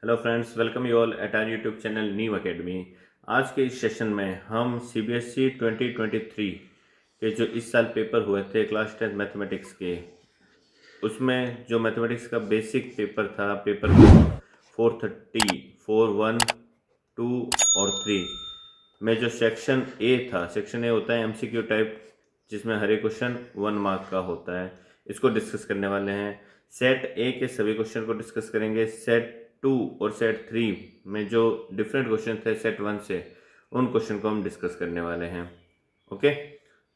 Hello friends, welcome you all at our YouTube channel New Academy. आज के इस session में हम सीबीएसई 2023 के जो इस साल पेपर हुए थे क्लास 10 मैथमेटिक्स के, उसमें जो मैथमेटिक्स का बेसिक पेपर था, पेपर 430, 4, 1, 2 और 3 में जो सेक्शन ए था, सेक्शन ए होता है एमसीक्यू टाइप, जिसमें हर एक क्वेश्चन 1 मार्क का होता है। इसको डिस्कस करने वाले हैं। सेट ए के सभी क्वेश्चन को डिस्कस करेंगे। सेट 2 और सेट 3 में जो डिफरेंट क्वेश्चन थे सेट 1 से, उन क्वेश्चन को हम डिस्कस करने वाले हैं। ओके,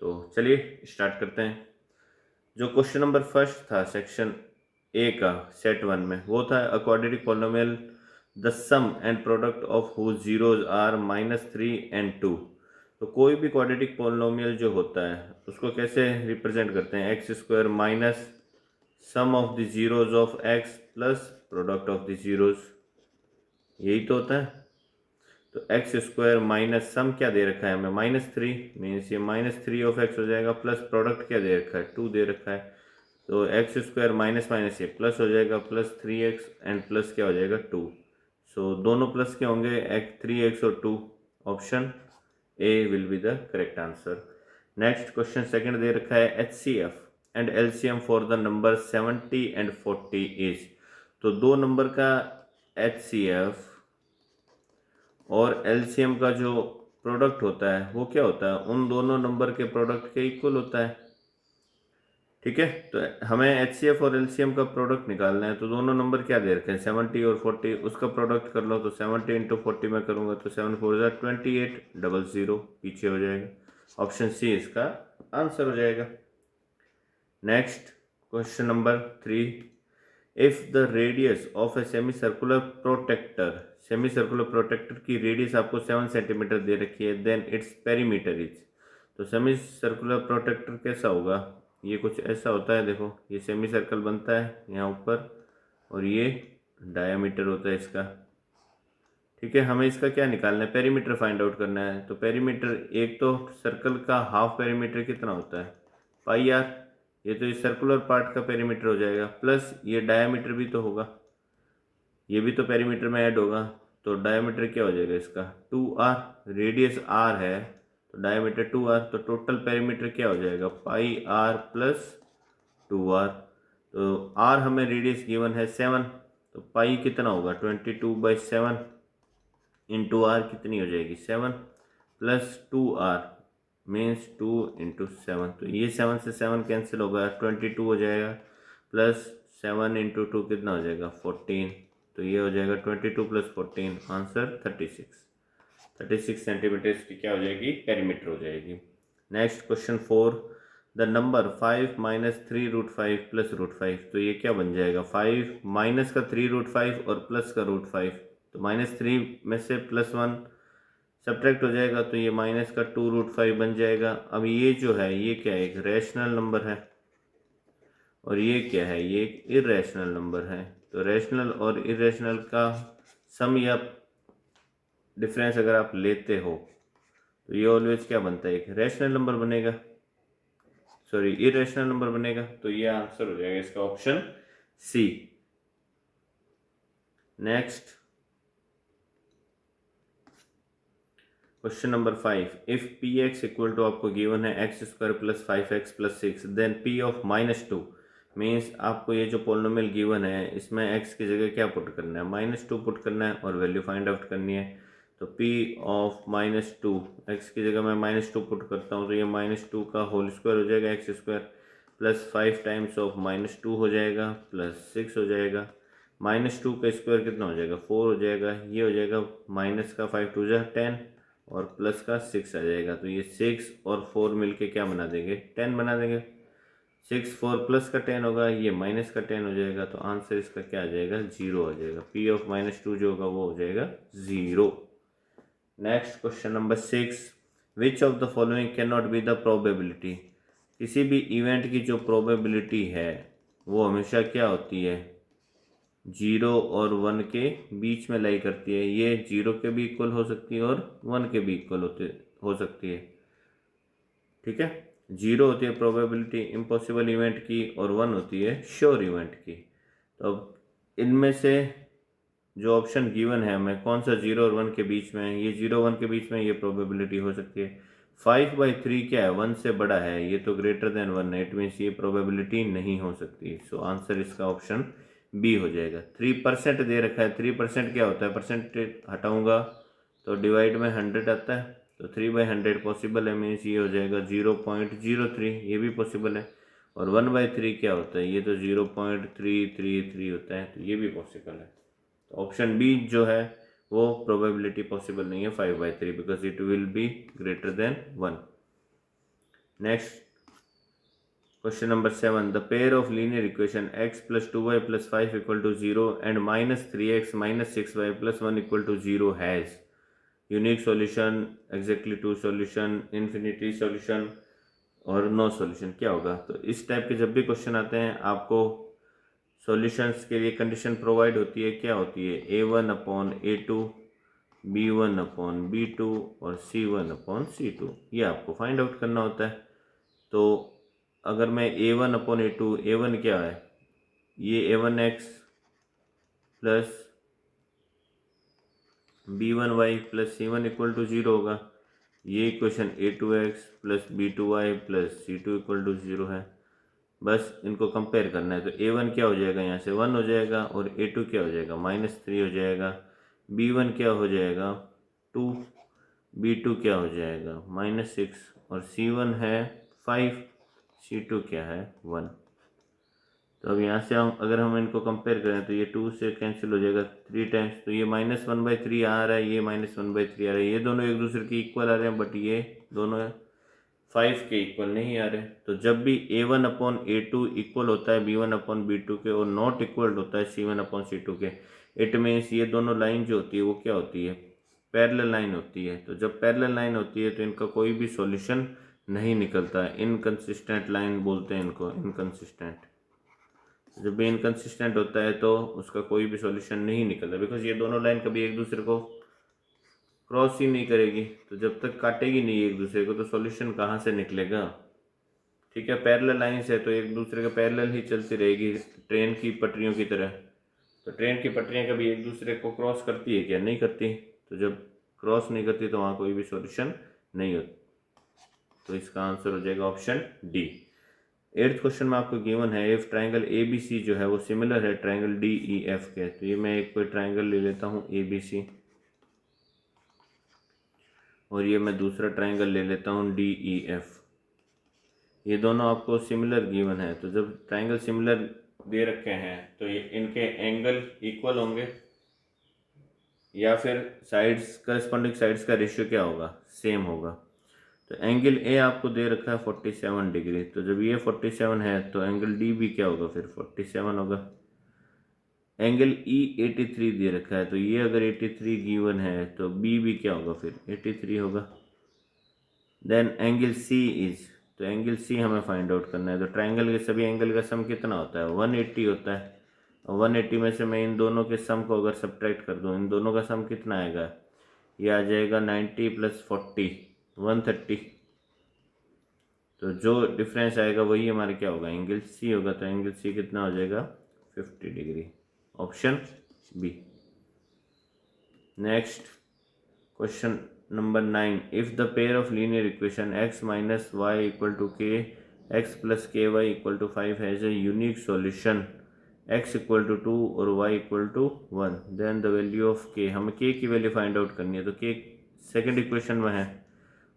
तो चलिए स्टार्ट करते हैं। जो क्वेश्चन नंबर फर्स्ट था सेक्शन ए का सेट 1 में, वो था a quadratic polynomial the sum and product of whose zeros are -3 and 2। तो कोई भी क्वाड्रेटिक पॉलिनोमियल जो होता है उसको कैसे रिप्रेजेंट करते हैं? X square minus sum of the zeros of X plus product of the zeros, यही तो होता है। तो एक्स स्क्वायर माइनस सम क्या दे रखा है हमें? -3, मीन्स ये -3 ऑफ एक्स हो जाएगा, प्लस प्रोडक्ट क्या दे रखा है? 2 दे रखा है। तो एक्स स्क्वायर माइनस माइनस ये प्लस हो जाएगा, प्लस 3x एंड प्लस क्या हो जाएगा? 2। सो दोनों प्लस क्या होंगे? 3x और 2। Option A will be the correct answer. Next question second दे रखा है HCF and LCM for the number 70 and 40 is. तो दो नंबर का HCF और LCM का जो प्रोडक्ट होता है वो क्या होता है? उन दोनों नंबर के प्रोडक्ट के इक्वल होता है। ठीक है, तो हमें HCF और LCM का प्रोडक्ट निकालना है। तो दोनों नंबर क्या दे रखे हैं? 70 और 40, उसका प्रोडक्ट कर लो। तो 70 इंटू 40 में करूँगा तो 7 4 28, 00 पीछे हो जाएगा। ऑप्शन सी इसका आंसर हो जाएगा। Next question number 3, if the radius of a semicircular protector की रेडियस आपको 7 सेंटीमीटर दे रखी है, देन इट्स पेरीमीटर इज। तो सेमी सर्कुलर प्रोटेक्टर कैसा होगा? ये कुछ ऐसा होता है, देखो ये सेमी सर्कल बनता है यहाँ ऊपर और ये डायामीटर होता है इसका। ठीक है, हमें इसका क्या निकालना है? पेरीमीटर फाइंड आउट करना है। तो पेरीमीटर, एक तो सर्कल का हाफ पेरीमीटर कितना होता है? पाई आर। ये तो इस सर्कुलर पार्ट का पेरीमीटर हो जाएगा, प्लस ये डायामीटर भी तो होगा, ये भी तो पेरीमीटर में ऐड होगा। तो डायमीटर क्या हो जाएगा इसका? 2r। रेडियस r है तो डायमीटर 2r। तो टोटल पेरीमीटर क्या हो जाएगा? पाई r प्लस 2r। तो r हमें रेडियस गिवन है 7, तो पाई कितना होगा? 22/7 इंटू r कितनी हो जाएगी? 7 प्लस 2r मीन्स 2 इंटू 7। तो ये 7 से 7 कैंसिल होगा, 22 हो जाएगा, प्लस 7 इंटू 2 कितना हो जाएगा? 14। तो ये हो जाएगा 22 प्लस 14, आंसर 36 सेंटीमीटर की क्या हो जाएगी? पेरीमीटर हो जाएगी। Next question 4, the number 5 - 3√5 plus √5। तो ये क्या बन जाएगा? 5 माइनस का 3√5 और प्लस का √5। तो -3 में से +1 सब्ट्रैक्ट हो जाएगा, तो ये माइनस का 2√5 बन जाएगा। अब ये जो है ये क्या है? एक रैशनल नंबर है और ये क्या है? ये एक इरेशनल नंबर है। तो रैशनल और इरेशनल का सम या डिफरेंस अगर आप लेते हो तो ये ऑलवेज क्या बनता है? एक रैशनल नंबर बनेगा, सॉरी इरेशनल नंबर बनेगा। तो ये आंसर हो जाएगा इसका option C. Next question number 5, if P X equal to, आपको गिवन है x² + 5x + 6, then p of -2 means आपको ये जो पोलिनोमियल गिवन है इसमें x की जगह क्या पुट करना है? -2 पुट करना है और वैल्यू फाइंड आउट करनी है। तो p ऑफ -2, x की जगह मैं -2 पुट करता हूँ तो ये -2 का होल स्क्वायर हो जाएगा x² प्लस 5 टाइम्स ऑफ -2 हो जाएगा प्लस 6 हो जाएगा। -2 का स्क्वायर कितना हो जाएगा? 4 हो जाएगा। ये हो जाएगा माइनस का 5 2 10 और प्लस का 6 आ जाएगा। तो ये 6 और 4 मिलके क्या बना देंगे? 10 बना देंगे। 6 4 प्लस का 10 होगा, ये माइनस का 10 हो जाएगा। तो आंसर इसका क्या आ जाएगा? 0 आ जाएगा। p ऑफ -2 जो होगा वो हो जाएगा 0। Next question number 6, which of the following can not be the probability. किसी भी इवेंट की जो प्रोबेबिलिटी है वो हमेशा क्या होती है? 0 और 1 के बीच में लाई करती है। ये 0 के भी इक्वल हो सकती है और 1 के भी इक्वल हो सकती है। ठीक है, 0 होती है प्रोबेबिलिटी इम्पॉसिबल इवेंट की और 1 होती है श्योर इवेंट की। तो अब इनमें से जो ऑप्शन गिवन है हमें कौन सा 0 और 1 के बीच में है, ये 0 1 के बीच में, ये प्रोबेबिलिटी हो सकती है। 5/3 क्या है, 1 से बड़ा है, ये तो ग्रेटर देन 1 है, इट मीन्स ये प्रोबेबिलिटी नहीं हो सकती। सो आंसर इसका ऑप्शन बी हो जाएगा। 3% दे रखा है, 3% क्या होता है, परसेंटेज हटाऊंगा तो डिवाइड में 100 आता है, तो 3/100 पॉसिबल है, मीन्स ये हो जाएगा 0.03, ये भी पॉसिबल है। और 1/3 क्या होता है, ये तो 0.333 होता है, तो ये भी पॉसिबल है। तो ऑप्शन बी जो है वो प्रोबेबिलिटी पॉसिबल नहीं है 5/3, because it will be greater than 1। Next question number 7, the pair of linear equation x + 2y + 5 = 0 and -3x - 6y + 1 = 0 has unique solution, exactly two solution, infinity solution और no solution. क्या होगा, तो इस type के जब भी क्वेश्चन आते हैं आपको सॉल्यूशंस के लिए कंडीशन प्रोवाइड होती है, क्या होती है, A1/A2, B1/B2 और C1/C2, ये आपको फाइंड आउट करना होता है। तो अगर मैं A1/A2, A1 क्या है, ये A1x plus B1y plus C1 = 0 होगा। ये equation A2x plus B2y plus C2 = 0 है। बस इनको कंपेयर करना है, तो A1 क्या हो जाएगा, यहाँ से 1 हो जाएगा, और A2 क्या हो जाएगा, -3 हो जाएगा। B1 क्या हो जाएगा, 2, B2 क्या हो जाएगा, -6, और C1 है 5, C2 क्या है 1। तो अब यहाँ से हम इनको कंपेयर करें तो ये 2 से कैंसिल हो जाएगा 3 टाइम्स, तो ये -1/3 आ रहा है, ये -1/3 आ रहा है, ये दोनों एक दूसरे के इक्वल आ रहे हैं, बट ये दोनों 5 के इक्वल नहीं आ रहे। तो जब भी A1/A2 इक्वल होता है B1/B2 के और नॉट इक्वल होता है C1/C2 के, इट मीन्स ये दोनों लाइन जो होती है वो क्या होती है, पैरेलल लाइन होती है। तो जब पैरेलल लाइन होती है तो इनका कोई भी सॉल्यूशन नहीं निकलता है, इनकंसिस्टेंट लाइन बोलते हैं इनको, इनकंसिस्टेंट। जब भी इनकंसिस्टेंट होता है तो उसका कोई भी सॉल्यूशन नहीं निकलता, बिकॉज ये दोनों लाइन कभी एक दूसरे को क्रॉस ही नहीं करेगी। तो जब तक काटेगी नहीं एक दूसरे को तो सॉल्यूशन कहाँ से निकलेगा। ठीक है, पैरेलल लाइंस है तो एक दूसरे के पैरेलल ही चलती रहेगी, ट्रेन की पटरियों की तरह। तो ट्रेन की पटरियाँ कभी एक दूसरे को क्रॉस करती है क्या, नहीं करती। तो जब क्रॉस नहीं करती तो वहाँ कोई भी सॉल्यूशन नहीं होता। तो इसका आंसर हो जाएगा ऑप्शन डी। 8th क्वेश्चन में आपको गिवन है, इफ ट्राइंगल ABC जो है वो सिमिलर है ट्राइंगल DEF के। तो ये मैं एक कोई ट्राइंगल ले लेता हूँ ABC, और ये मैं दूसरा ट्राइंगल ले लेता हूँ DEF। ये दोनों आपको सिमिलर गिवन है, तो जब ट्राइंगल सिमिलर दे रखे हैं तो ये इनके एंगल इक्वल होंगे, या फिर साइड्स करस्पॉन्डिंग साइड्स का रेशियो क्या होगा, सेम होगा। तो एंगल ए आपको दे रखा है 47 डिग्री, तो जब ये 47 है तो एंगल डी भी क्या होगा, फिर 47 होगा। एंगल ई 83 दे रखा है, तो ये अगर 83 गिवन है तो बी भी क्या होगा, फिर 83 होगा। देन एंगल सी इज, तो एंगल सी हमें फाइंड आउट करना है। तो ट्राइंगल के सभी एंगल का सम कितना होता है, 180 होता है। और 180 में से मैं इन दोनों के सम को अगर सब्ट्रैक्ट कर दूँ, इन दोनों का सम कितना आएगा, ये आ जाएगा 90 + 40 130। तो जो डिफरेंस आएगा वही हमारे क्या होगा, एंगल सी होगा। तो एंगल सी कितना हो जाएगा, 50 degree, option B. Next question number 9, if the pair of linear equation x - y = k, x + ky = 5 has a unique solution x = 2 और y = 1, then the value of k। हमें k की value find out करनी है, तो k second equation में है,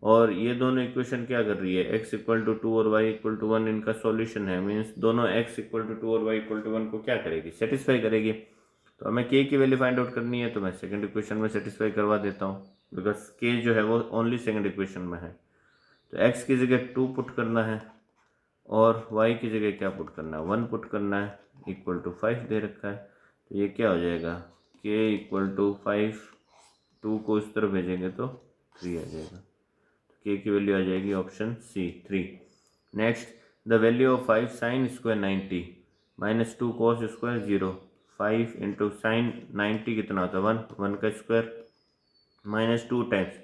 और ये दोनों इक्वेशन क्या कर रही है, x = 2 और y = 1 इनका सॉल्यूशन है, मीन्स दोनों x = 2 और y = 1 को क्या करेगी, सेटिस्फाई करेगी। तो हमें k की वैल्यू फाइंड आउट करनी है, तो मैं सेकंड इक्वेशन में सेटिस्फाई करवा देता हूँ, बिकॉज k जो है वो ओनली सेकंड इक्वेशन में है। तो x की जगह 2 पुट करना है, और y की जगह क्या पुट करना है, 1 पुट करना है, = 5 दे रखा है। तो ये क्या हो जाएगा, k = 5, 2 को इस तरफ भेजेंगे तो 3 आ जाएगा। k की वैल्यू आ जाएगी option C 3। Next, the value of 5 sin² 90 -2 cos² 0, 5 × sin 90 कितना होता है, 1 का स्क्वायर, -2 टाइम्स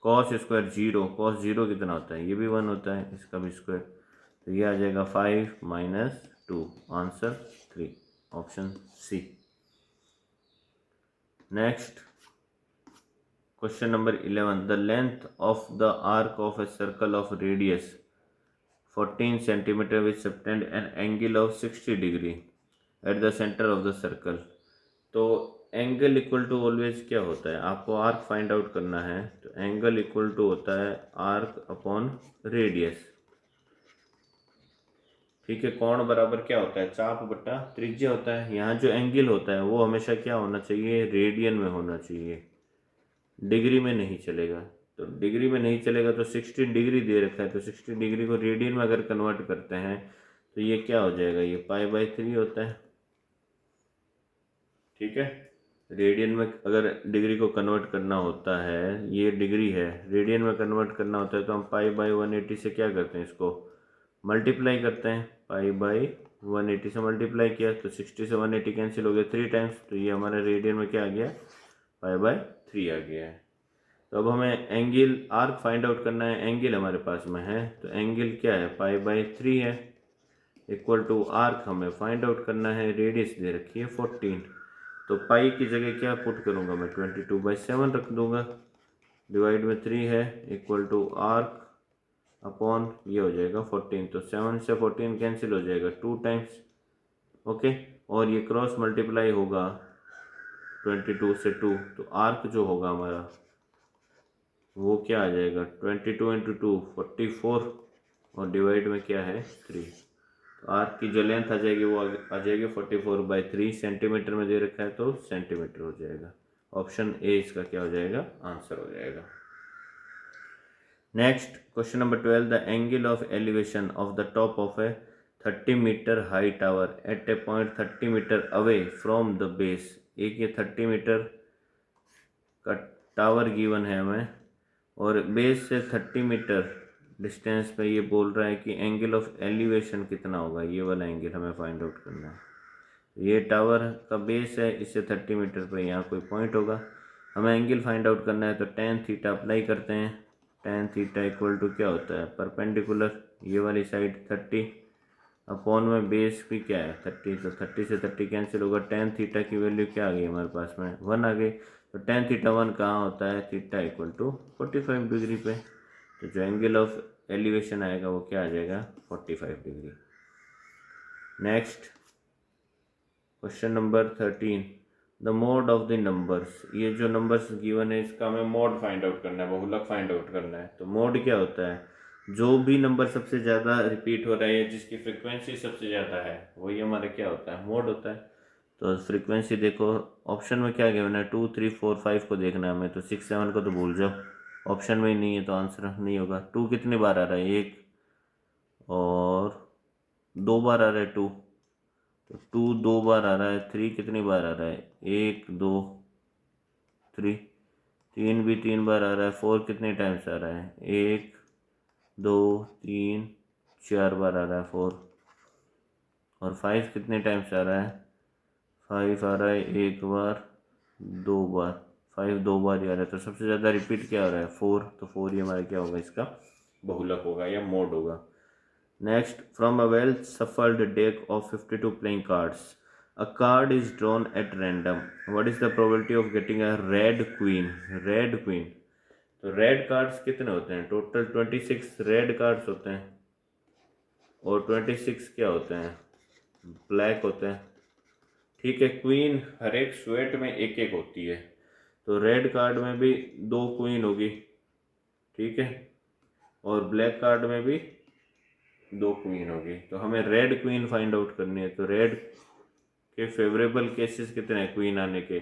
cos² 0, cos 0 कितना होता है, ये भी 1 होता है, इसका भी स्क्वायर। तो ये आ जाएगा 5 - 2, answer 3, option C. Next question number 11, the length of the arc of a circle of radius 14 centimetre which subtend an angle of 60 degree at the centre of the circle. तो एंगल इक्वल टू ऑलवेज क्या होता है, आपको arc find out करना है, तो angle equal to होता है आर्क अपॉन रेडियस। ठीक है, कोण बराबर क्या होता है, चाप बटा त्रिज्या होता है। यहाँ जो एंगल होता है वो हमेशा क्या होना चाहिए, रेडियन में होना चाहिए, डिग्री में नहीं चलेगा। तो डिग्री में नहीं चलेगा तो 60 डिग्री दे रखा है, तो 60 डिग्री को रेडियन में अगर कन्वर्ट करते हैं तो ये क्या हो जाएगा, ये π/3 होता है। ठीक है, रेडियन में अगर डिग्री को कन्वर्ट करना होता है, ये डिग्री है, रेडियन में कन्वर्ट करना होता है तो हम π/180 से क्या करते हैं, इसको मल्टीप्लाई करते हैं। π/180 से मल्टीप्लाई किया तो 60 से 180 कैंसिल हो गया 3 टाइम्स, तो ये हमारा रेडियन में क्या आ गया, π/3 आ गया है। तो अब हमें एंगल आर्क फाइंड आउट करना है, एंगल हमारे पास में है, तो एंगल क्या है, π/3 है, इक्वल टू आर्क हमें फाइंड आउट करना है, रेडियस दे रखी है 14। तो पाई की जगह क्या पुट करूँगा मैं, 22/7 रख दूँगा, डिवाइड में 3 है, इक्वल टू आर्क अपॉन ये हो जाएगा 14। तो 7 से 14 कैंसिल हो जाएगा 2 टाइम्स, ओके, और ये क्रॉस मल्टीप्लाई होगा 22 से 2, तो आर्क जो होगा हमारा वो क्या आ जाएगा, 22 इंटू 2 44, और डिवाइड में क्या है 3। तो आर्क की जो लेंथ आ जाएगी वो आ जाएगी 44/3, सेंटीमीटर में दे रखा है तो सेंटीमीटर हो जाएगा। ऑप्शन ए इसका क्या हो जाएगा, आंसर हो जाएगा। Next question number 12, the angle of elevation of the top of a 30 metre high tower at a point 30 metre away from the base. एक ये 30 मीटर का टावर गिवन है हमें, और बेस से 30 मीटर डिस्टेंस पे ये बोल रहा है कि एंगल ऑफ एलिवेशन कितना होगा, ये वाला एंगल हमें फाइंड आउट करना है। ये टावर का बेस है, इससे 30 मीटर पर यहाँ कोई पॉइंट होगा, हमें एंगल फाइंड आउट करना है, तो tan थीटा अप्लाई करते हैं। tan थीटा इक्वल टू क्या होता है, परपेंडिकुलर ये वाली साइड 30 अपॉन में बेस भी क्या है 30, तो 30 से 30 कैंसिल होगा, tan थीटा की वैल्यू क्या आ गई हमारे पास में 1 आ गई। तो tan थीटा 1 कहाँ होता है, थीटा इक्वल टू 45 डिग्री पे, तो जो एंगल ऑफ एलिवेशन आएगा वो क्या आ जाएगा, 45 degree. Next question number 13, the mode of the numbers. ये जो नंबर्स गिवन है इसका हमें मोड फाइंड आउट करना है, बहुलक फाइंड आउट करना है। तो मोड क्या होता है, जो भी नंबर सबसे ज़्यादा रिपीट हो रहा है या जिसकी फ्रिक्वेंसी सबसे ज़्यादा है वही हमारा क्या होता है, मोड होता है। तो फ्रिक्वेंसी देखो ऑप्शन में क्या गिवन है, 2 3 4 5 को देखना है हमें, तो 6 7 को तो भूल जाओ, ऑप्शन में ही नहीं है तो आंसर नहीं होगा। 2 कितनी बार आ रहा है, 1, और 2 बार आ रहा है 2, तो 2 2 बार आ रहा है। 3 कितनी बार आ रहा है, 1 2 3, 3 भी 3 बार आ रहा है। 4 कितने टाइम्स आ रहा है, 1 2 3 4 बार आ रहा है 4, और 5 कितने टाइम्स आ रहा है, 5 आ रहा है 1 बार 2 बार, 5 2 बार ही आ रहा है। तो सबसे ज़्यादा रिपीट क्या हो रहा है, 4, तो 4 ही हमारा क्या होगा, इसका बहुलक होगा या मोड होगा। Next, from a well shuffled deck of 52 playing cards, a card is drawn at random. What is the probability of getting a red queen? Red queen, तो रेड कार्ड्स कितने होते हैं, टोटल 26 रेड कार्ड्स होते हैं, और 26 क्या होते हैं, ब्लैक होते हैं। ठीक है, क्वीन हर एक स्वेट में एक एक होती है, तो रेड कार्ड में भी 2 क्वीन होगी, ठीक है, और ब्लैक कार्ड में भी 2 क्वीन होगी। तो हमें रेड क्वीन फाइंड आउट करनी है। तो रेड के फेवरेबल केसेस कितने हैं, क्वीन आने के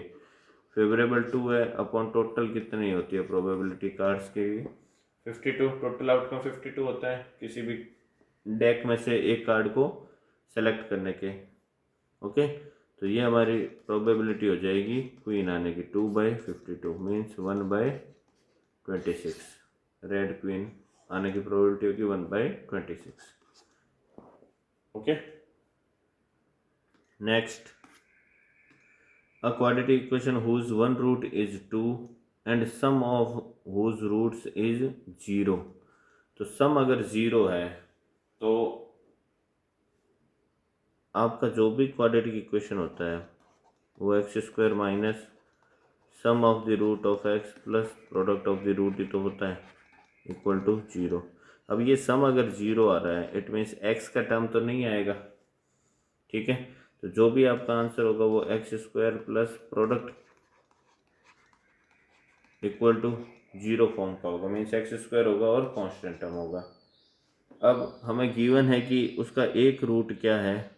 फेवरेबल 2 है, अपॉन टोटल कितनी होती है प्रोबेबिलिटी कार्ड्स के लिए 52, टोटल आउटकम 52 होता है किसी भी डेक में से एक कार्ड को सेलेक्ट करने के। ओके, तो ये हमारी प्रोबेबिलिटी हो जाएगी क्वीन आने की 2/52 मीन्स 1/26, रेड क्वीन आने की प्रोबेबिलिटी होगी 1/26। Okay, next, a quadratic equation whose one root is 2 and sum of whose roots is 0। तो सम अगर 0 है तो आपका जो भी क्वाड्रेटिक इक्वेशन होता है वो x² minus sum of the root of X plus product of the root, ये तो होता है इक्वल टू 0। अब ये सम अगर 0 आ रहा है इट मीन्स एक्स का टर्म तो नहीं आएगा, ठीक है। तो जो भी आपका आंसर होगा वो X square plus product equal to 0 form का होगा, मीन्स एक्स स्क्वायर होगा और कांस्टेंट टर्म होगा। अब हमें गिवन है कि उसका एक रूट क्या है,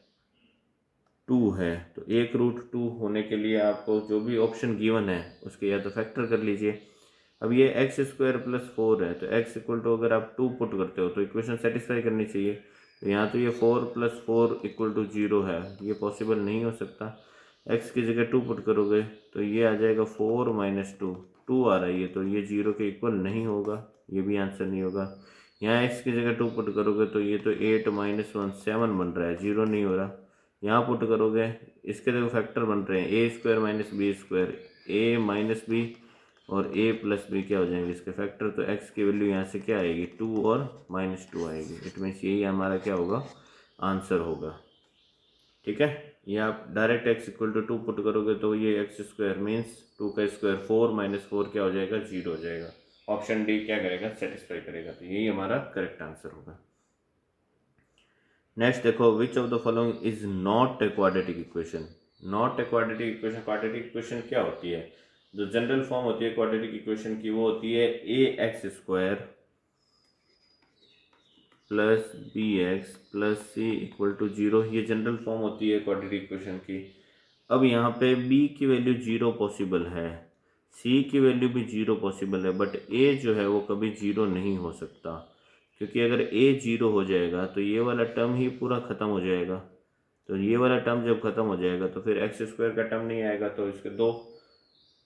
2 है। तो एक रूट 2 होने के लिए आपको जो भी ऑप्शन गिवन है उसके या तो फैक्टर कर लीजिए। अब ये एक्स स्क्वायर प्लस 4 है, तो एक्स इक्वल टू अगर आप 2 पुट करते हो तो इक्वेशन सेटिस्फाई करनी चाहिए। तो यहाँ तो ये 4 प्लस 4 इक्वल टू 0 है, ये पॉसिबल नहीं हो सकता। एक्स की जगह 2 पुट करोगे तो ये आ जाएगा 4 माइनस 2, 2 आ रहा है ये, तो ये 0 के इक्वल नहीं होगा, ये भी आंसर नहीं होगा। यहाँ एक्स की जगह 2 पुट करोगे तो ये तो 8 माइनस 1 7 बन रहा है, 0 नहीं हो रहा। यहाँ पुट करोगे, इसके देखो फैक्टर बन रहे हैं, ए स्क्वायर माइनस बी स्क्वायर, ए माइनस बी और ए प्लस बी क्या हो जाएंगे इसके फैक्टर। तो एक्स की वैल्यू यहाँ से क्या आएगी, 2 और माइनस 2 आएगी। इट मीन्स यही हमारा क्या होगा, आंसर होगा, ठीक है। ये आप direct X equal to 2 put करोगे तो ये एक्स स्क्वायर मीन्स 2 का स्क्वायर 4 माइनस 4 क्या हो जाएगा, 0 हो जाएगा। ऑप्शन डी क्या करेगा, सेटिस्फाई करेगा, तो यही हमारा करेक्ट आंसर होगा। नेक्स्ट देखो, which of the following is not a quadratic equation. Not a quadratic equation, quadratic equation क्या होती है, जो जनरल फॉर्म होती है क्वाड्रेटिक इक्वेशन की वो होती है A X square plus B X plus C equal to 0, ये जनरल फॉर्म होती है क्वाड्रेटिक इक्वेशन की। अब यहाँ पे b की वैल्यू 0 पॉसिबल है, c की वैल्यू भी 0 पॉसिबल है, बट a जो है वो कभी 0 नहीं हो सकता, क्योंकि अगर a 0 हो जाएगा तो ये वाला टर्म ही पूरा ख़त्म हो जाएगा। तो ये वाला टर्म जब ख़त्म हो जाएगा तो फिर एक्स स्क्वायर का टर्म नहीं आएगा, तो इसके 2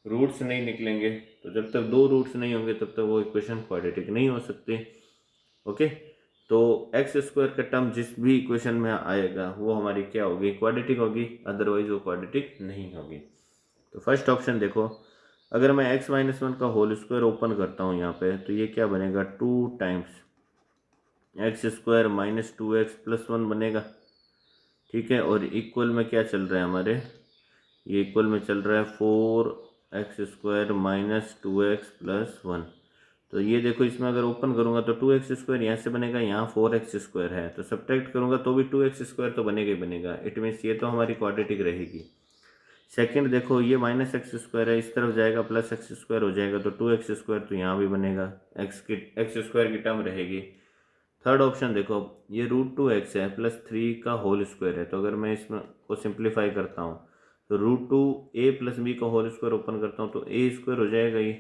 रूट्स नहीं निकलेंगे। तो जब तक 2 रूट्स नहीं होंगे तब तक वो इक्वेशन क्वाड्रेटिक नहीं हो सकती, ओके। तो एक्स स्क्वायर का टर्म जिस भी इक्वेशन में आएगा वो हमारी क्या होगी, क्वाड्रेटिक होगी, अदरवाइज वो क्वाड्रेटिक नहीं होगी। तो फर्स्ट ऑप्शन देखो, अगर मैं x माइनस 1 का होल स्क्वायर ओपन करता हूँ यहाँ पे तो ये क्या बनेगा, 2 times x square minus 2x plus 1 बनेगा, ठीक है। और इक्वल में क्या चल रहा है हमारे, ये इक्वल में चल रहा है 4x square minus 2x plus 1। तो ये देखो, इसमें अगर ओपन करूँगा तो 2x स्क्वायर यहाँ से बनेगा, यहाँ 4x स्क्वायर है, तो सब्ट्रैक्ट करूँगा तो भी 2x स्क्वायर तो बनेगा ही बनेगा। इट मीन्स ये तो हमारी क्वाड्रेटिक रहेगी। सेकंड देखो, ये माइनस एक्स स्क्वायर है, इस तरफ जाएगा प्लस एक्स स्क्वायर हो जाएगा, तो 2x स्क्वायर तो यहाँ भी बनेगा, एक्स स्क्वायर की टर्म रहेगी। थर्ड ऑप्शन देखो, ये √2x है प्लस 3 का होल स्क्वायर है, तो अगर मैं इसमें को सिंप्लीफाई करता हूँ तो √2a प्लस b का होल स्क्वायर ओपन करता हूँ तो a स्क्वायर हो जाएगा ये,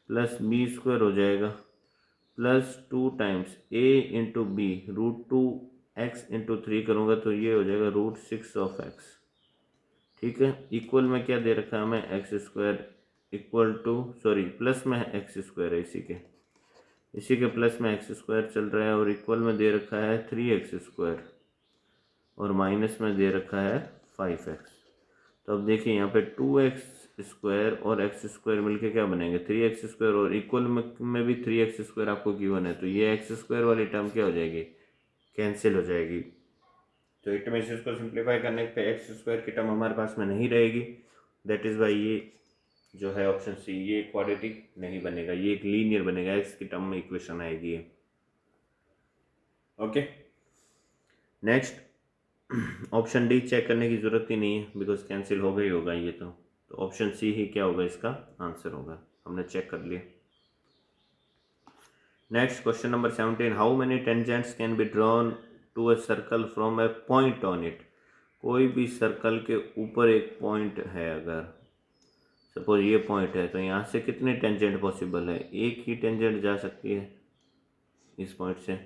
प्लस b स्क्वायर हो जाएगा, plus 2 times a into B, √2x into 3 करूँगा तो ये हो जाएगा √6 ऑफ x, ठीक है। इक्वल में क्या दे रखा है हमें, X square equal to, sorry plus में एक्स स्क्वायर है, इसी के प्लस में एक्स स्क्वायर चल रहा है, और इक्वल में दे रखा है 3x स्क्वायर और माइनस में दे रखा है 5x। तो अब देखिए यहाँ पे 2x स्क्वायर और एक्स स्क्वायर मिलके क्या बनेंगे, 3x स्क्वायर, और इक्वल में भी 3x स्क्वायर आपको गिवन है, तो ये एक्स स्क्वायर वाली टर्म क्या हो जाएगी, कैंसिल हो जाएगी। तो इट मीन्स इसको सिंप्लीफाई करने पे एक्स स्क्वायर की टर्म हमारे पास में नहीं रहेगी, दैट इज़ वाई ये जो है ऑप्शन सी, ये क्वाड्रेटिक नहीं बनेगा, ये एक लीनियर बनेगा, एक्स की टर्म में इक्वेशन आएगी ये, okay. Next option D check करने की ज़रूरत ही नहीं है, बिकॉज कैंसिल होगा ही होगा ये तो ऑप्शन सी ही क्या होगा, इसका आंसर होगा, हमने चेक कर लिया। Next question number 17, how many tangents can be drawn to a circle from a point on it. कोई भी सर्कल के ऊपर एक पॉइंट है, अगर सपोज ये पॉइंट है तो यहाँ से कितने टेंजेंट पॉसिबल है, एक ही टेंजेंट जा सकती है इस पॉइंट से।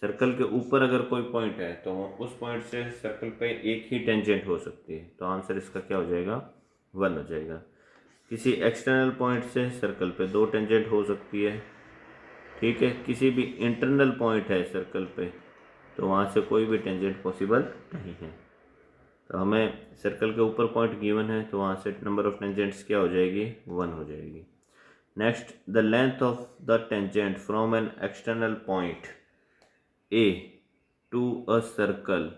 सर्कल के ऊपर अगर कोई पॉइंट है तो उस पॉइंट से सर्कल पे एक ही टेंजेंट हो सकती है, तो आंसर इसका क्या हो जाएगा, 1 हो जाएगा। किसी एक्सटर्नल पॉइंट से सर्कल पे 2 टेंजेंट हो सकती है, ठीक है। किसी भी इंटरनल पॉइंट है सर्कल पे तो वहाँ से कोई भी टेंजेंट पॉसिबल नहीं है। तो हमें सर्कल के ऊपर पॉइंट गिवन है तो वहाँ से नंबर ऑफ टेंजेंट्स क्या हो जाएगी, 1 हो जाएगी। Next, the length of the tangent from an external point A to a circle,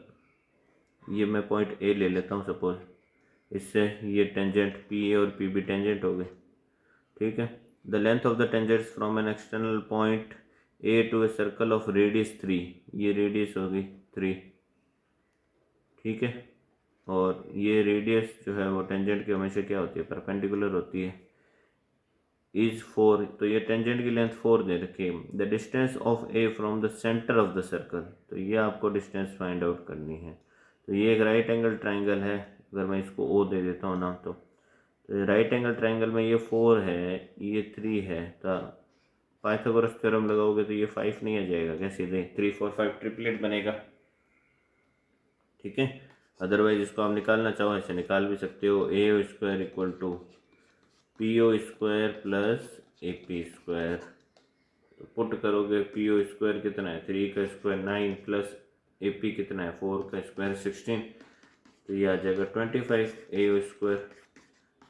ये मैं पॉइंट ए ले लेता हूँ सपोज, इससे ये टेंजेंट पी ए और पी बी टेंजेंट हो गए, ठीक है। The length of the tangents from an external point A to a circle of radius 3, ये रेडियस होगी 3, ठीक है। और ये रेडियस जो है वो टेंजेंट की हमेशा क्या होती है, परपेंडिकुलर होती है, इज 4, तो ये टेंजेंट की लेंथ 4 दे रखी है। The distance of A from the centre of the circle, तो ये आपको डिस्टेंस फाइंड आउट करनी है। तो ये एक राइट एंगल ट्राइंगल है, अगर मैं इसको ओ दे देता हूँ नाम, तो राइट एंगल ट्राइंगल में ये 4 है, ये 3 है, तो पाइथागोरस थ्योरम लगाओगे तो ये 5 नहीं आ जाएगा क्या, सीधे 3 4 5 ट्रिपलेट बनेगा, ठीक है। अदरवाइज इसको आप निकालना चाहो ऐसे निकाल भी सकते हो, A square equal to P O square plus A P square, तो पुट करोगे पी ओ स्क्वायर कितना है 3 का स्क्वायर 9 प्लस ए पी कितना है 4 का स्क्वायर 16, तो ये आ जाएगा 25 ए ओ स्क्वायर।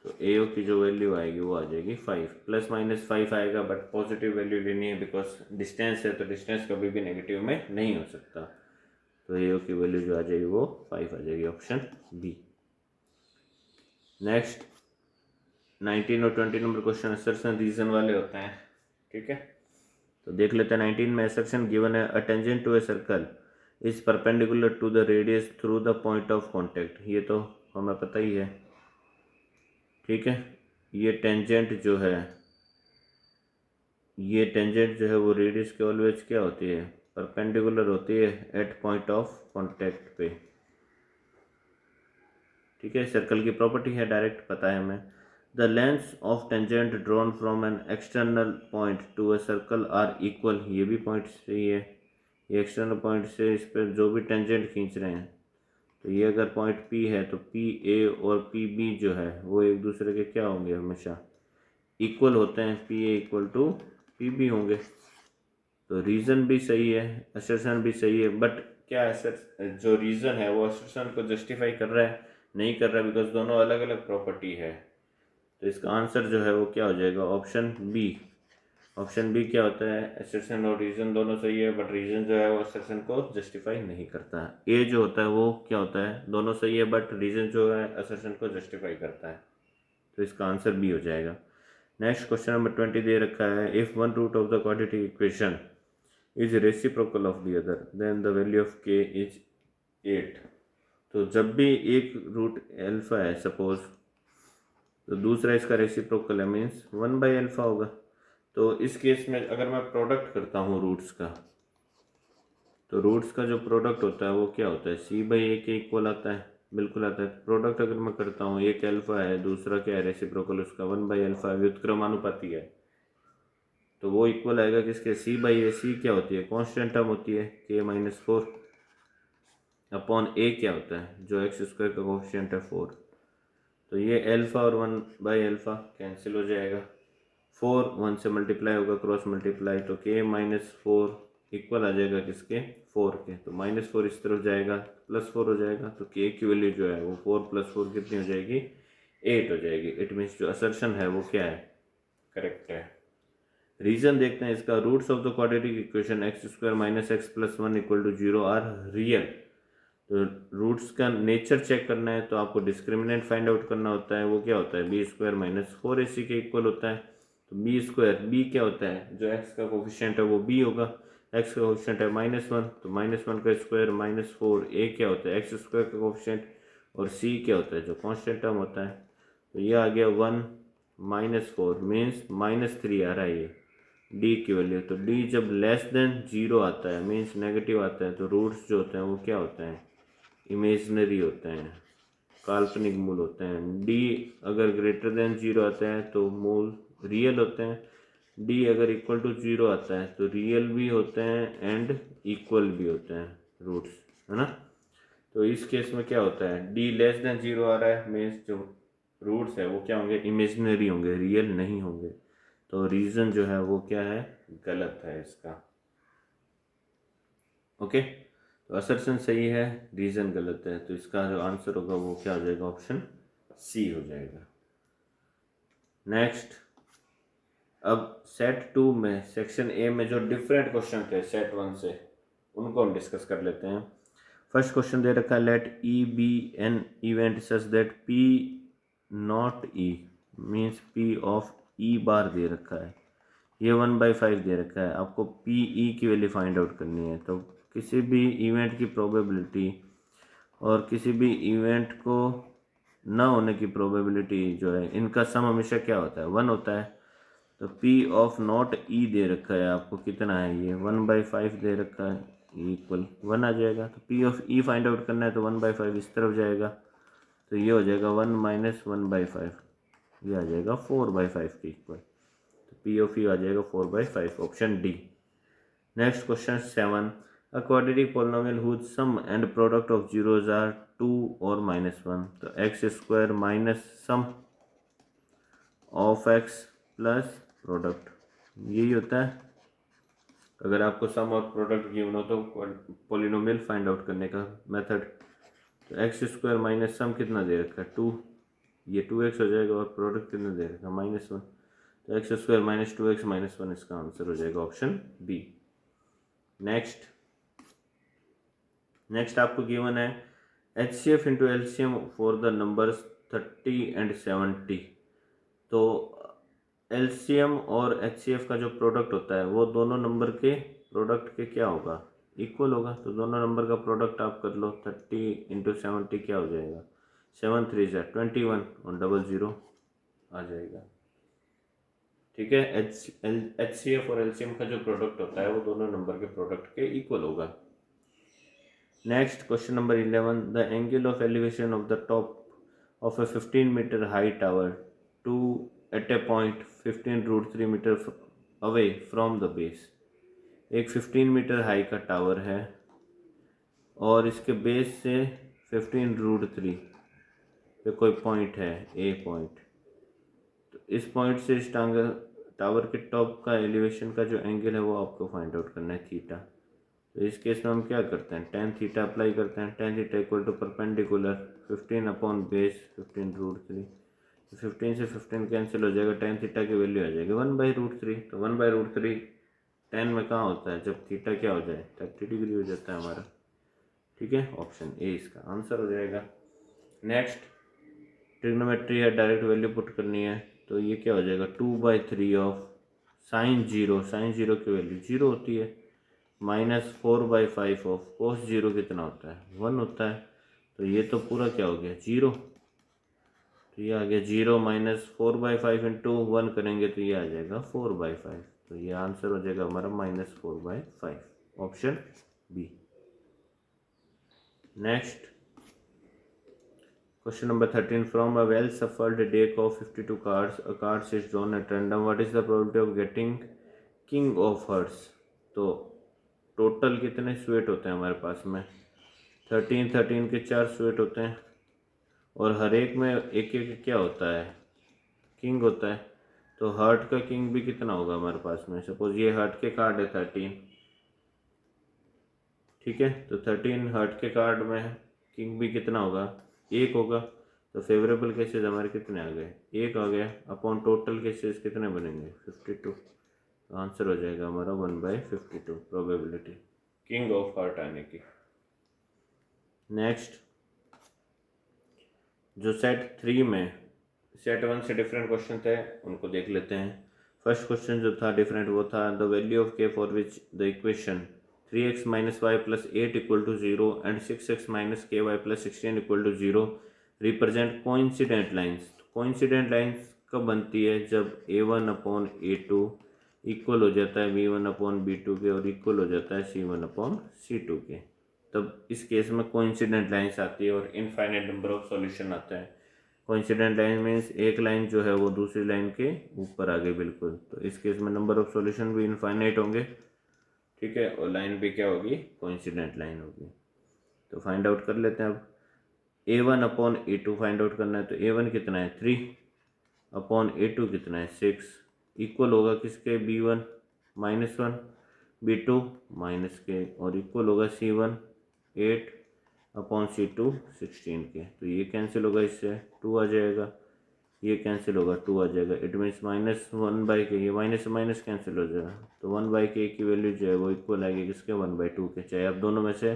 तो ए ओ की जो वैल्यू आएगी वो आ जाएगी 5, प्लस माइनस 5 आएगा, बट पॉजिटिव वैल्यू लेनी है बिकॉज डिस्टेंस है, तो डिस्टेंस कभी भी नेगेटिव में नहीं हो सकता। तो ए ओ की वैल्यू जो आ जाएगी वो 5 आ जाएगी, ऑप्शन बी। नेक्स्ट 19 और 20 नंबर क्वेश्चन असर्शन रीजन वाले होते हैं, ठीक है। तो देख लेते हैं 19 में असर्शन गिवन है a tangent to a circle is perpendicular to the radius through the point of contact, ये तो हमें पता ही है, ठीक है। ये टेंजेंट जो है, ये टेंजेंट जो है वो रेडियस के ऑलवेज क्या होती है, परपेंडिकुलर होती है एट पॉइंट ऑफ कॉन्टैक्ट पे, ठीक है। सर्कल की प्रॉपर्टी है, डायरेक्ट पता है हमें। The lengths of tangent drawn from an external point to a circle are equal, ये भी पॉइंट सही है, ये एक्सटर्नल पॉइंट से इस पर जो भी टेंजेंट खींच रहे हैं, तो ये अगर पॉइंट पी है तो पी ए और पी बी जो है वो एक दूसरे के क्या होंगे, हमेशा इक्वल होते हैं, P A equal to P B होंगे। तो रीज़न भी सही है, असर्शन भी सही है, बट क्या असर जो रीज़न है वो असर्शन को जस्टिफाई कर रहा है, नहीं कर रहा, बिकॉज दोनों अलग अलग प्रॉपर्टी है। तो इसका आंसर जो है वो क्या हो जाएगा, ऑप्शन बी। ऑप्शन बी क्या होता है, असर्शन और रीज़न दोनों सही है, बट रीज़न जो है वो असर्शन को जस्टिफाई नहीं करता है। ए जो होता है वो क्या होता है, दोनों सही है, बट रीज़न जो है असर्शन को जस्टिफाई करता है। तो इसका आंसर बी हो जाएगा। नेक्स्ट क्वेश्चन नंबर 20 दे रखा है, if one root of the quadratic equation is reciprocal of the other then the value of K is 8। तो जब भी एक रूट अल्फा है सपोज, तो दूसरा इसका रेसिप्रोकल है, मीन्स 1/अल्फा होगा। तो इस केस में अगर मैं प्रोडक्ट करता हूँ रूट्स का, तो रूट्स का जो प्रोडक्ट होता है वो क्या होता है, c/a के इक्वल आता है, बिल्कुल आता है। प्रोडक्ट अगर मैं करता हूँ, एक अल्फा है, दूसरा क्या है रेसिप्रोकल, उसका 1/अल्फा व्युत्क्रमानुपाती है, तो वो इक्वल आएगा किसके, c/a। c क्या होती है, कांस्टेंट टर्म होती है, k-4 अपॉन a क्या होता है, जो एक्स स्क्वायर का कोफिशिएंट है 4। तो ये अल्फा और 1/अल्फा कैंसिल हो जाएगा, 4 1 से मल्टीप्लाई होगा, क्रॉस मल्टीप्लाई, तो k-4 इक्वल आ जाएगा किसके, 4 के। तो -4 इस तरफ जाएगा, +4 हो जाएगा, तो k की वैल्यू जो है वो 4 + 4 कितनी हो जाएगी, 8 हो जाएगी। इट मीन्स जो असर्शन है वो क्या है, करेक्ट है। रीजन देखते हैं इसका, roots of the quadratic equation x² - x + 1 = 0 are real. तो रूट्स का नेचर चेक करना है तो आपको डिस्क्रिमिनेंट फाइंड आउट करना होता है, वो क्या होता है b² - 4ac के इक्वल होता है। तो b², b क्या होता है, जो x का कोफिशिएंट है वो b होगा, x का कोफिशिएंट है -1, तो -1 का स्क्वायर -4, a क्या होता है x² का कोफिशिएंट, और c क्या होता है जो कांस्टेंट टर्म होता है। तो ये आ गया 1 -4 मीन्स -3 आ रहा है ये d की वैल्यू। तो d जब लेस देन 0 आता है मीन्स नेगेटिव आता है, तो रूट्स जो होते हैं वो क्या होते हैं, इमेजनरी होते हैं, काल्पनिक मूल होते हैं। d अगर ग्रेटर देन 0 आता है तो मूल रियल होते हैं, d अगर इक्वल टू 0 आता है तो रियल भी होते हैं एंड इक्वल भी होते हैं रूट्स, है ना। तो इस केस में क्या होता है, d लेस देन 0 आ रहा है मीन्स जो रूट्स है वो क्या होंगे, इमेजनरी होंगे, रियल नहीं होंगे। तो रीज़न जो है वो क्या है, गलत है इसका, ओके। तो असर्शन सही है, रीज़न गलत है, तो इसका जो आंसर होगा वो क्या हो जाएगा, ऑप्शन सी हो जाएगा। नेक्स्ट, अब सेट 2 में सेक्शन ए में जो डिफरेंट क्वेश्चन थे सेट 1 से, उनको हम डिस्कस कर लेते हैं। फर्स्ट क्वेश्चन दे रखा है let E be an event such that P not E means P of E bar दे रखा है, ये 1/5 दे रखा है, आपको पी ई की वैल्यू फाइंड आउट करनी है। तो किसी भी इवेंट की प्रोबेबिलिटी और किसी भी इवेंट को न होने की प्रोबेबिलिटी जो है, इनका सम हमेशा क्या होता है, 1 होता है। तो P ऑफ नॉट ई दे रखा है, आपको कितना है, ये 1/5 दे रखा है, इक्वल 1 आ जाएगा। तो P of E find out करना है तो 1/5 इस तरफ जाएगा, तो ये हो जाएगा 1 माइनस 1/5, ये आ जाएगा 4/5 के इक्वल। तो P ऑफ ई आ जाएगा 4/5, option D. Next question 7, a quadratic polynomial whose sum and product of zeros are 2 or -1, तो x square minus sum of x plus product, यही होता है। अगर आपको सम और प्रोडक्ट गिवन हो तो पॉलिनोमियल फाइंड आउट करने का मेथड, तो एक्स स्क्वायर माइनस सम कितना दे रखा है 2, ये 2x हो जाएगा, और प्रोडक्ट कितना दे रखा है -1, तो x square minus 2x minus 1 इसका आंसर हो जाएगा ऑप्शन बी। नेक्स्ट आपको गिवन है HCF into LCM for the numbers 30 and 70। तो LCM और HCF का जो प्रोडक्ट होता है वो दोनों नंबर के प्रोडक्ट के क्या होगा, इक्वल होगा। तो दोनों नंबर का प्रोडक्ट आप कर लो, 30 इंटू 70 क्या हो जाएगा, 7 3 जा 21 और 00 आ जाएगा। ठीक है, HCF और LCM का जो प्रोडक्ट होता है वो दोनों नंबर के प्रोडक्ट के इक्वल होगा। Next question number 11, the angle of elevation of the top of a 15 metre high tower two at a point 15√3 metre away from the base. एक 15 मीटर हाई का टावर है और इसके बेस से 15√3 पे कोई पॉइंट है, ए पॉइंट। तो इस पॉइंट से इस टावर के टॉप का एलिवेशन का जो एंगल है वो आपको फाइंड आउट करना है, थीटा। तो इस केस में हम क्या करते हैं, tan थीटा अप्लाई करते हैं। tan theta equal to perpendicular 15 upon base 15√3। 15 से 15 कैंसिल हो जाएगा, tan थीटा की वैल्यू आ जाएगी 1/√3। तो 1/√3 tan में कहाँ होता है, जब थीटा क्या हो जाए 30 डिग्री हो जाता है हमारा। ठीक है, ऑप्शन ए इसका आंसर हो जाएगा। नेक्स्ट ट्रिग्नोमेट्री है, डायरेक्ट वैल्यू पुट करनी है, तो ये क्या हो जाएगा 2/3 ऑफ साइन जीरो की वैल्यू 0 होती है, माइनस 4/5 ऑफ कोस 0 कितना होता है 1 होता है। तो ये तो पूरा क्या हो गया 0, तो ये आ गया 0 माइनस 4/5 इंटू 1 करेंगे तो ये आ जाएगा 4/5। तो ये आंसर हो जाएगा हमारा -4/5, option B. Next question number 13, from a well shuffled deck of 52 cards a card is drawn at random, what is the probability of getting king of hearts. तो टोटल कितने स्वेट होते हैं हमारे पास में, 13 के 4 स्वेट होते हैं, और हर एक में एक एक क्या होता है, किंग होता है। तो हार्ट का किंग भी कितना होगा हमारे पास में, सपोज ये हार्ट के कार्ड है 13, ठीक है, तो 13 हार्ट के कार्ड में है, किंग भी कितना होगा, एक होगा। तो फेवरेबल केसेस हमारे कितने आ गए, एक आ गया, अपॉन टोटल केसेस कितने बनेंगे 52। तो आंसर हो जाएगा हमारा 1/52 प्रोबेबिलिटी किंग ऑफ हार्ट आने की। नेक्स्ट जो सेट 3 में सेट 1 से डिफरेंट क्वेश्चन थे उनको देख लेते हैं। फर्स्ट क्वेश्चन जो था डिफरेंट वो था द वैल्यू ऑफ के for which the equation 3x - y + 8 = 0 and 6x - ky + 16 = 0 represent coincident lines. Coincident lines कब बनती है, जब a1/a2 इक्वल हो जाता है b1/b2 के और इक्वल हो जाता है c1/c2 के, तब इस केस में कोइंसिडेंट लाइंस आती है और इनफाइनाइट नंबर ऑफ सॉल्यूशन आता है। कोइंसिडेंट लाइन मीन्स एक लाइन जो है वो दूसरी लाइन के ऊपर आ गई बिल्कुल, तो इस केस में नंबर ऑफ सॉल्यूशन भी इनफाइनाइट होंगे, ठीक है, और लाइन भी क्या होगी, कोइंसिडेंट लाइन होगी। तो फाइंड आउट कर लेते हैं अब, a1/a2 फाइंड आउट करना है, तो a1 कितना है 3 अपॉन a2 कितना है 6, इक्वल होगा किसके b1 -1 b2 -k और इक्वल होगा c1 8 अपॉन c2 16 के। तो ये कैंसिल होगा, इससे 2 आ जाएगा, ये कैंसिल होगा 2 आ जाएगा, इट मीन्स -1/k, ये माइनस से माइनस कैंसिल हो जाएगा, तो 1/k की वैल्यू जो है वो इक्वल आएगी किसके 1/2 के, चाहे आप दोनों में से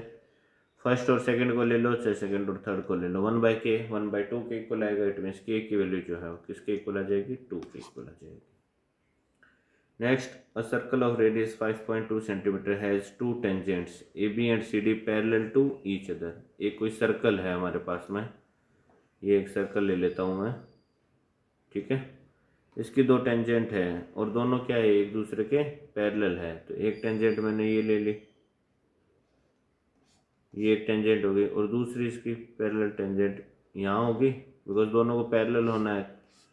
फर्स्ट और सेकंड को ले लो, चाहे सेकंड और थर्ड को ले लो, 1/k 1/2 के इक्वल आएगा। इट मीन्स k की वैल्यू जो है वो किसके इक्वल आ जाएगी, 2 के इक्वल आ जाएगी। Next, a circle of radius 5.2 centimetre has 2 tangents AB and CD parallel to each other. एक कोई सर्कल है हमारे पास में, ये एक सर्कल ले लेता हूँ मैं, ठीक है। इसकी 2 टेंजेंट है और दोनों क्या है, एक दूसरे के पैरेलल है। तो एक टेंजेंट मैंने ये ले ली, ये एक टेंजेंट होगी, और दूसरी इसकी पैरेलल टेंजेंट यहाँ होगी, बिकॉज दोनों को पैरेलल होना है,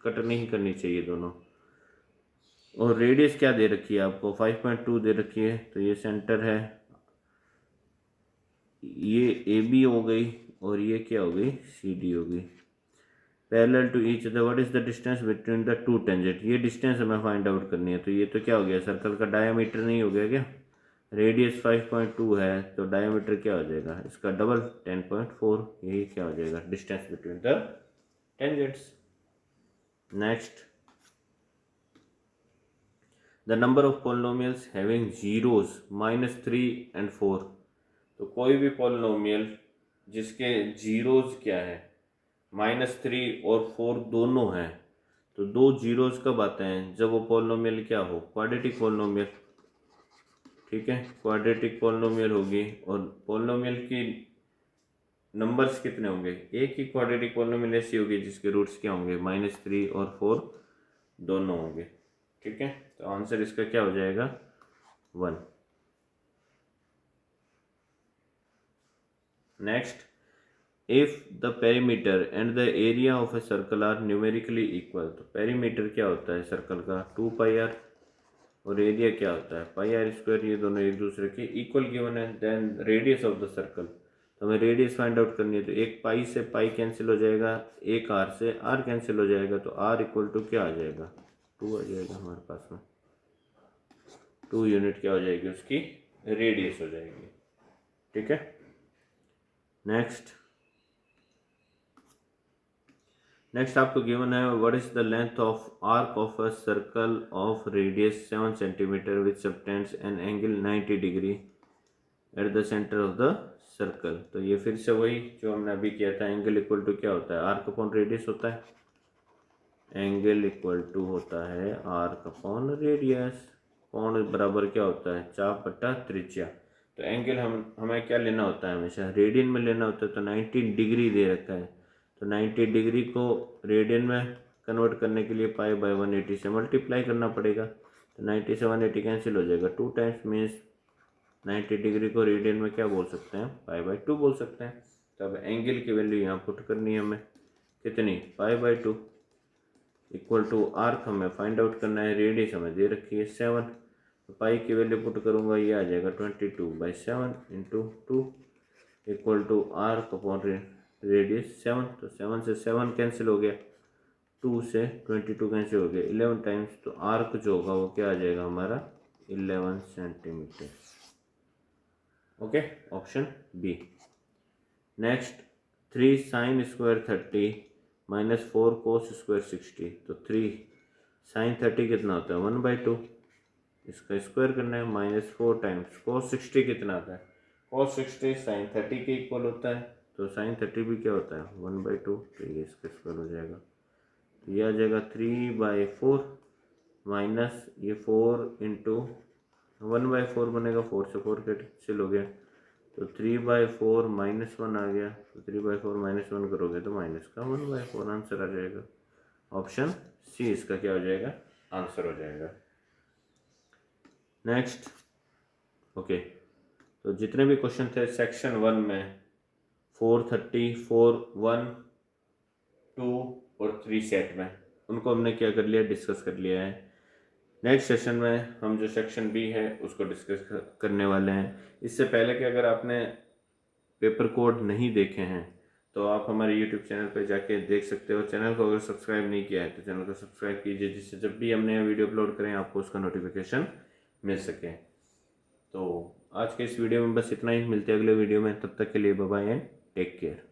कट नहीं करनी चाहिए दोनों। और रेडियस क्या दे रखी है आपको, 5.2 दे रखी है। तो ये सेंटर है, ये AB हो गई और ये क्या हो गई, CD हो गई। Parallel to each other, what is the distance between the 2 tangent, ये डिस्टेंस हमें फाइंड आउट करनी है। तो ये तो क्या हो गया, सर्कल का डायमीटर नहीं हो गया क्या, रेडियस 5.2 है तो डायमीटर क्या हो जाएगा इसका डबल 10.4, यही क्या हो जाएगा distance between the tangents. Next, the number of polynomials having zeros -3 and 4। तो कोई भी पॉलिनोमियल जिसके जीरोज क्या है, -3 और 4 दोनों हैं। तो 2 जीरोज कब आते हैं, जब वो पॉलिनोमियल क्या हो, क्वाड्रेटिक पॉलिनोमियल, ठीक है। क्वाड्रेटिक पॉलिनोमियल होगी और पॉलिनोमियल की नंबर्स कितने होंगे, एक ही क्वाड्रेटिक पॉलिनोमियल ऐसी होगी जिसके रूट्स क्या होंगे, -3 और 4 दोनों होंगे, ठीक है। तो आंसर इसका क्या हो जाएगा, 1। Next, if the perimeter and the area of a circle are numerically equal. तो पेरीमीटर क्या होता है सर्कल का, 2πr, और एरिया क्या होता है πr²। ये दोनों एक दूसरे के इक्वल गिवन है। Then radius of the circle, तो हमें रेडियस फाइंड आउट करनी है। तो एक पाई से पाई कैंसिल हो जाएगा, एक r से r कैंसिल हो जाएगा, तो r इक्वल टू क्या आ जाएगा, 2 आ जाएगा हमारे पास में। 2 यूनिट क्या हो जाएगी उसकी, रेडियस हो जाएगी, ठीक है। नेक्स्ट आपको गिवन है, what is the length of arc of a circle of radius 7 centimetre which subtends an angle 90 degree at the centre of the circle. तो ये फिर से वही जो हमने अभी किया था, एंगल इक्वल टू क्या होता है, आर्क अपॉन रेडियस होता है। एंगल इक्वल टू होता है आर्क अपॉन रेडियस। कोण बराबर क्या होता है, चाप बटा त्रिज्या। तो एंगल हमें क्या लेना होता है, हमेशा रेडियन में लेना होता है। तो 90 डिग्री दे रखा है, तो 90 डिग्री को रेडियन में कन्वर्ट करने के लिए π/180 से मल्टीप्लाई करना पड़ेगा। तो 90 से 180 कैंसिल हो जाएगा, 2 टाइम्स मीन्स 90 डिग्री को रेडियन में क्या बोल सकते हैं, π/2 बोल सकते हैं। तो अब एंगल की वैल्यू यहाँ पुट करनी है हमें, कितनी, π/2 इक्वल टू आर्क हमें फाइंड आउट करना है, रेडियस हमें दे रखी है 7। तो पाई की वैल्यू पुट करूँगा, ये आ जाएगा 22/7 × 2 equal to arc upon radius 7। तो 7 से 7 कैंसिल हो गया, 2 से 22 कैंसिल हो गया, 11 टाइम्स। तो आर्क जो होगा वो क्या आ जाएगा हमारा, 11 centimetre. Okay, option B. Next, 3 sin² 30 -4 cos² 60। तो 3 sin 30 कितना होता है, 1/2, इसका स्क्वायर करना है, -4 टाइम्स cos 60 कितना आता है, cos 60 sin 30 के इक्वल होता है। तो sin 30 भी क्या होता है, 1/2, तो ये इसका स्क्वायर हो जाएगा। तो ये आ जाएगा 3/4 माइनस ये 4 इंटू 1/4 बनेगा, 4 से 4 कैंसिल हो गया। तो 3/4 -1 आ गया। तो 3/4 -1 करोगे तो माइनस का 1/4 आंसर आ जाएगा। ऑप्शन सी इसका क्या हो जाएगा, आंसर हो जाएगा। नेक्स्ट, ओके, तो जितने भी क्वेश्चन थे सेक्शन 1 में 430, 4, 1, 2 और 3 सेट में, उनको हमने क्या कर लिया, डिस्कस कर लिया है। नेक्स्ट सेशन में हम जो सेक्शन बी है उसको डिस्कस करने वाले हैं। इससे पहले कि अगर आपने पेपर कोड नहीं देखे हैं तो आप हमारे यूट्यूब चैनल पर जाके देख सकते हो। चैनल को अगर सब्सक्राइब नहीं किया है तो चैनल को सब्सक्राइब कीजिए, जिससे जब भी हम नया वीडियो अपलोड करें आपको उसका नोटिफिकेशन मिल सके। तो आज के इस वीडियो में बस इतना ही, मिलते हैं अगले वीडियो में, तब तक के लिए bye bye and take care.